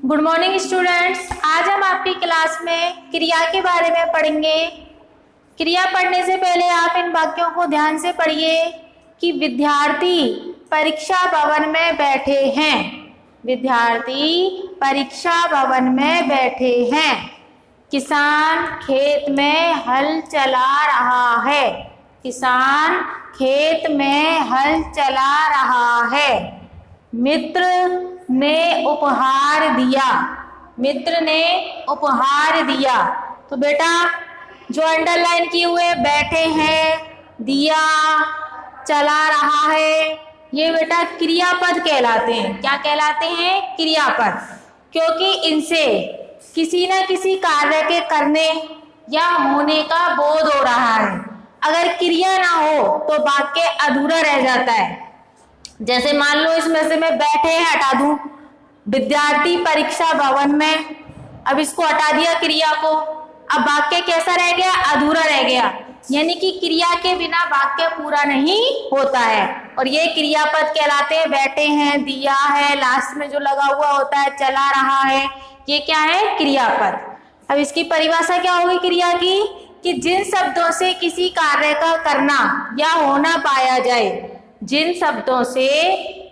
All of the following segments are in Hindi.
Good morning students. आज हम आपकी क्लास में क्रिया के बारे में पढ़ेंगे। क्रिया पढ़ने से पहले आप इन वाक्यों को ध्यान से पढ़िए कि विद्यार्थी परीक्षा भवन में बैठे हैं। विद्यार्थी परीक्षा भवन में बैठे हैं। किसान खेत में हल चला रहा है। किसान खेत में हल चला रहा है। मित्र ने उपहार दिया। मित्र ने उपहार दिया। तो बेटा जो अंडरलाइन किए हुए बैठे हैं, दिया, चला रहा है, ये बेटा क्रियापद कहलाते हैं। क्या कहलाते हैं? क्रियापद। क्योंकि इनसे किसी न किसी कार्य के करने या होने का बोध हो रहा है। अगर क्रिया ना हो तो वाक्य अधूरा रह जाता है। जैसे मान लो इसमें से मैं बैठे हैं हटा दूं, विद्यार्थी परीक्षा भवन में, अब इसको हटा दिया क्रिया को, अब वाक्य कैसा रह गया? अधूरा रह गया। यानी कि क्रिया के बिना वाक्य पूरा नहीं होता है। और ये क्रियापद कहलाते हैं। बैठे हैं, दिया है, लास्ट में जो लगा हुआ होता है, चला रहा है, ये क्या है? क्रियापद। अब इसकी परिभाषा क्या होगी क्रिया की? कि जिन शब्दों से किसी कार्य का करना या होना पाया जाए, जिन शब्दों से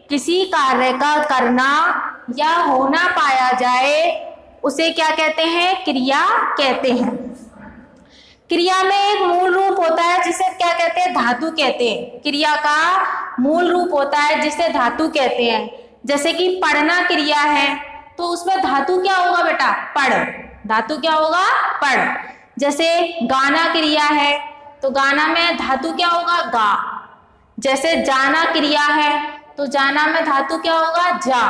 किसी कार्य का करना या होना पाया जाए उसे क्या कहते हैं? क्रिया कहते हैं। क्रिया में एक मूल रूप होता है जिसे क्या कहते हैं? धातु कहते हैं। क्रिया का मूल रूप होता है जिसे धातु कहते हैं। जैसे कि पढ़ना क्रिया है तो उसमें धातु क्या होगा बेटा? पढ़। धातु क्या होगा? पढ़। जैसे गाना क्रिया है तो गाना में धातु क्या होगा? गा। जैसे जाना क्रिया है तो जाना में धातु क्या होगा? जा।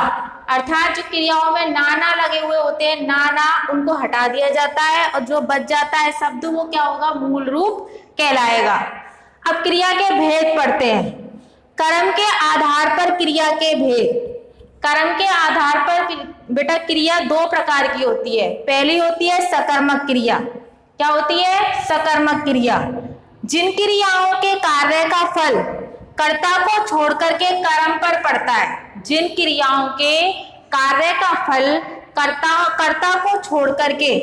अर्थात जो क्रियाओं में नाना लगे हुए होते हैं, नाना, उनको हटा दिया जाता है और जो बच जाता है शब्द वो क्या होगा? मूल रूप कहलाएगा। अब क्रिया के भेद पढ़ते हैं। कर्म के आधार पर क्रिया के भेद। कर्म के आधार पर बेटा क्रिया दो प्रकार की होती है। पहली होती है सकर्मक क्रिया। क्या होती है? सकर्मक क्रिया। जिन क्रियाओं के कार्य का फल कर्ता को छोड़ करके कर्म पर पड़ता है। जिन क्रियाओं के कार्य का फल कर्ता को छोड़ करके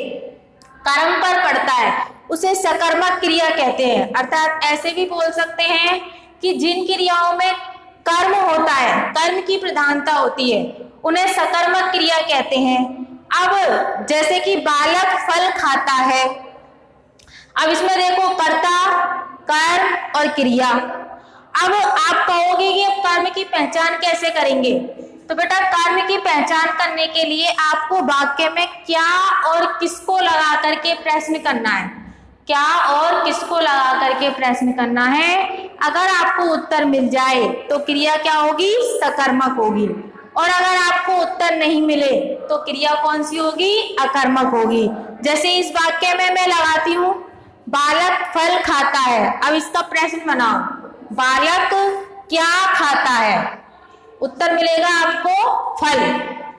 कर्म पर पड़ता है उसे सकर्मक क्रिया कहते हैं। अर्थात ऐसे भी बोल सकते हैं कि जिन क्रियाओं में कर्म होता है, कर्म की प्रधानता होती है, उन्हें सकर्मक क्रिया कहते हैं। अब जैसे कि बालक फल खाता है, अब इसमें देखो कर्ता, कर्म और क्रिया। अब आप कहोगे कि अब कर्म की पहचान कैसे करेंगे? तो बेटा कर्म की पहचान करने के लिए आपको वाक्य में क्या और किसको लगा करके प्रश्न करना है। क्या और किसको लगा करके प्रश्न करना है। अगर आपको उत्तर मिल जाए तो क्रिया क्या होगी? सकर्मक होगी। और अगर आपको उत्तर नहीं मिले तो क्रिया कौन सी होगी? अकर्मक होगी। जैसे इस वाक्य में मैं लगाती हूँ बालक फल खाता है। अब इसका प्रश्न बनाओ, बालक क्या खाता है? उत्तर मिलेगा आपको फल।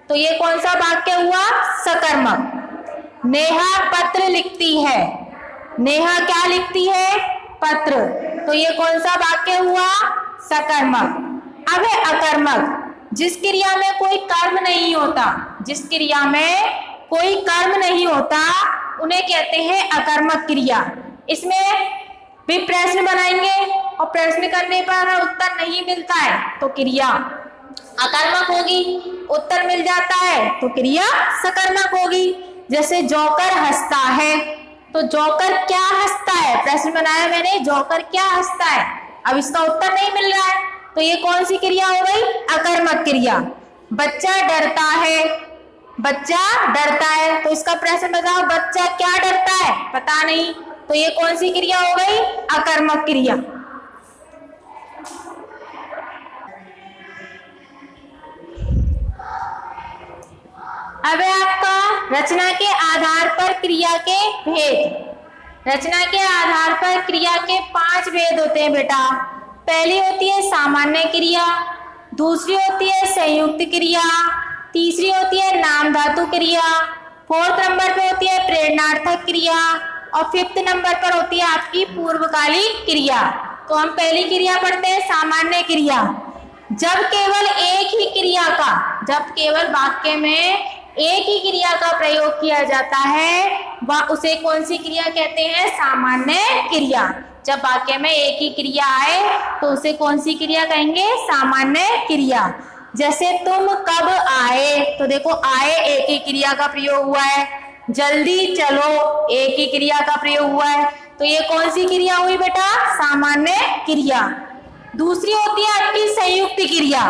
तो ये कौन सा वाक्य हुआ? सकर्मक। नेहा पत्र लिखती है। नेहा क्या लिखती है? पत्र। तो ये कौन सा वाक्य हुआ? सकर्मक। अब है अकर्मक। जिस क्रिया में कोई कर्म नहीं होता, जिस क्रिया में कोई कर्म नहीं होता उन्हें कहते हैं अकर्मक क्रिया। इसमें भी प्रश्न बनाएंगे और प्रश्न करने पर अगर उत्तर नहीं मिलता है तो क्रिया अकर्मक होगी। उत्तर मिल जाता है तो क्रिया सकर्मक होगी। जैसे जोकर हंसता है, तो जोकर क्या हंसता है? प्रश्न बनाया मैंने, जोकर क्या हंसता है। अब इसका उत्तर नहीं मिल रहा है तो ये कौन सी क्रिया हो गई? अकर्मक क्रिया। बच्चा डरता है, बच्चा डरता है, तो इसका प्रश्न बताओ, बच्चा क्या डरता है? पता नहीं, तो ये कौन सी क्रिया हो गई? अकर्मक क्रिया। अब है आपका रचना के आधार पर क्रिया के भेद। रचना के आधार पर क्रिया के 5 भेद होते हैं बेटा। पहली होती है सामान्य क्रिया, दूसरी होती है संयुक्त क्रिया, तीसरी होती है नाम धातु क्रिया, 4th नंबर पे होती है प्रेरणार्थक क्रिया और 5th नंबर पर होती है आपकी पूर्वकालिक क्रिया। तो हम पहली क्रिया पढ़ते हैं सामान्य क्रिया। जब केवल एक ही क्रिया का, जब केवल वाक्य में एक ही क्रिया का प्रयोग किया जाता है वह उसे कौन सी क्रिया कहते हैं? सामान्य क्रिया। जब वाक्य में एक ही क्रिया आए तो उसे कौन सी क्रिया कहेंगे? सामान्य क्रिया। जैसे तुम कब आए, तो देखो आए एक ही क्रिया का प्रयोग हुआ है। जल्दी चलो एक ही क्रिया का प्रयोग हुआ है, तो ये कौन सी क्रिया हुई बेटा? सामान्य क्रिया। दूसरी होती है आपकी संयुक्त क्रिया।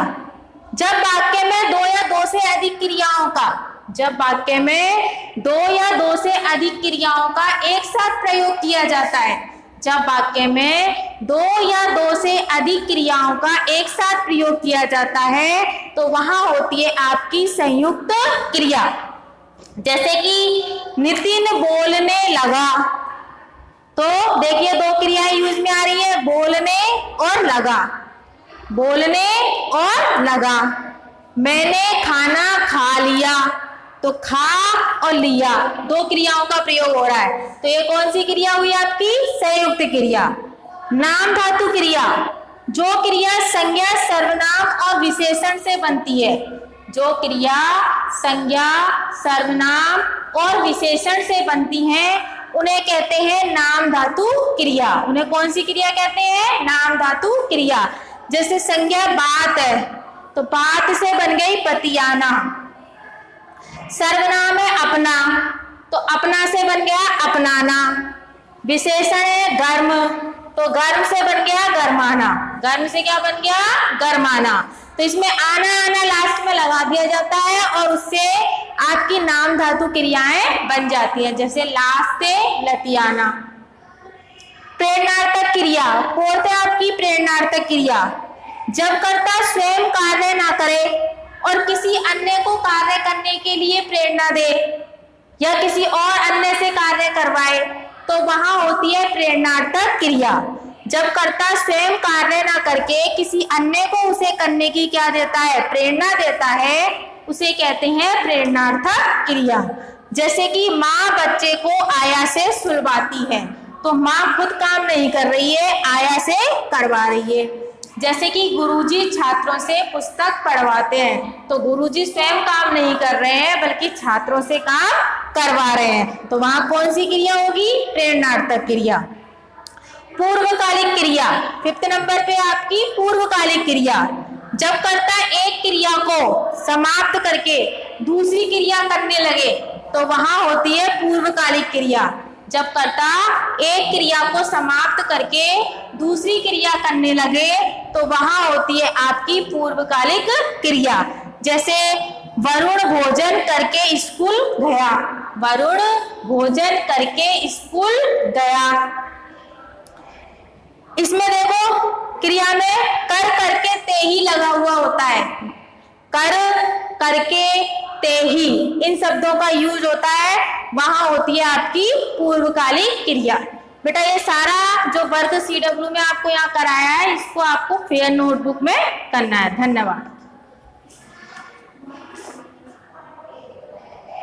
जब वाक्य में दो या दो से अधिक क्रियाओं का, जब वाक्य में दो या दो से अधिक क्रियाओं का एक साथ प्रयोग किया जाता है, जब वाक्य में दो या दो से अधिक क्रियाओं का एक साथ प्रयोग किया जाता है तो वहां होती है आपकी संयुक्त क्रिया। जैसे कि नितिन बोलने लगा, तो देखिए दो क्रियाएं यूज में आ रही है, बोलने और लगा, बोलने और लगा। मैंने खाना खा लिया, तो खा और लिया दो क्रियाओं का प्रयोग हो रहा है, तो ये कौन सी क्रिया हुई आपकी? संयुक्त क्रिया। नाम धातु क्रिया, जो क्रिया संज्ञा, सर्वनाम और विशेषण से बनती है, जो क्रिया संज्ञा, सर्वनाम और विशेषण से बनती हैं उन्हें कहते हैं नाम धातु क्रिया। उन्हें कौन सी क्रिया कहते हैं? नाम धातु क्रिया। जैसे संज्ञा बात है, तो बात से बन गई पतियाना। सर्वनाम है अपना, तो अपना से बन गया अपनाना। विशेषण है गर्म, तो गर्म से बन गया गर्माना। गर्म से क्या बन गया? गर्माना। तो इसमें आना आना लास्ट में लगा दिया जाता है और उससे आपकी नाम धातु क्रियाएं बन जाती हैं। जैसे लास्ट से लतियाना। प्रेरणार्थक क्रिया, फोर्थ है आपकी प्रेरणार्थक क्रिया। जब कर्ता स्वयं कार्य ना करे और किसी अन्य को कार्य करने के लिए प्रेरणा दे या किसी और अन्य से कार्य करवाए तो वहां होती है प्रेरणार्थक क्रिया। जब कर्ता स्वयं कार्य ना करके किसी अन्य को उसे करने की क्या देता है? प्रेरणा देता है, उसे कहते हैं प्रेरणार्थक क्रिया। जैसे कि माँ बच्चे को आया से सुलवाती है, तो माँ खुद काम नहीं कर रही है, आया से करवा रही है। जैसे कि गुरुजी छात्रों से पुस्तक पढ़वाते हैं, तो गुरुजी स्वयं काम नहीं कर रहे हैं बल्कि छात्रों से काम करवा रहे हैं, तो वहां कौन सी क्रिया होगी? प्रेरणार्थक क्रिया। पूर्वकालिक क्रिया, फिफ्थ नंबर पे आपकी पूर्वकालिक क्रिया। जब कर्ता एक क्रिया को समाप्त करके दूसरी क्रिया करने लगे तो वहां होती है पूर्वकालिक क्रिया। जब कर्ता एक क्रिया को समाप्त करके दूसरी क्रिया करने लगे तो वहां होती है आपकी पूर्वकालिक क्रिया। जैसे वरुण भोजन करके स्कूल गया, वरुण भोजन करके स्कूल गया। इसमें देखो क्रिया में कर करके ते ही लगा हुआ होता है, कर करके ते ही इन शब्दों का यूज होता है, वहां होती है आपकी पूर्वकालिक क्रिया। बेटा ये सारा जो वर्ग CW में आपको यहाँ कराया है इसको आपको फेयर नोटबुक में करना है। धन्यवाद।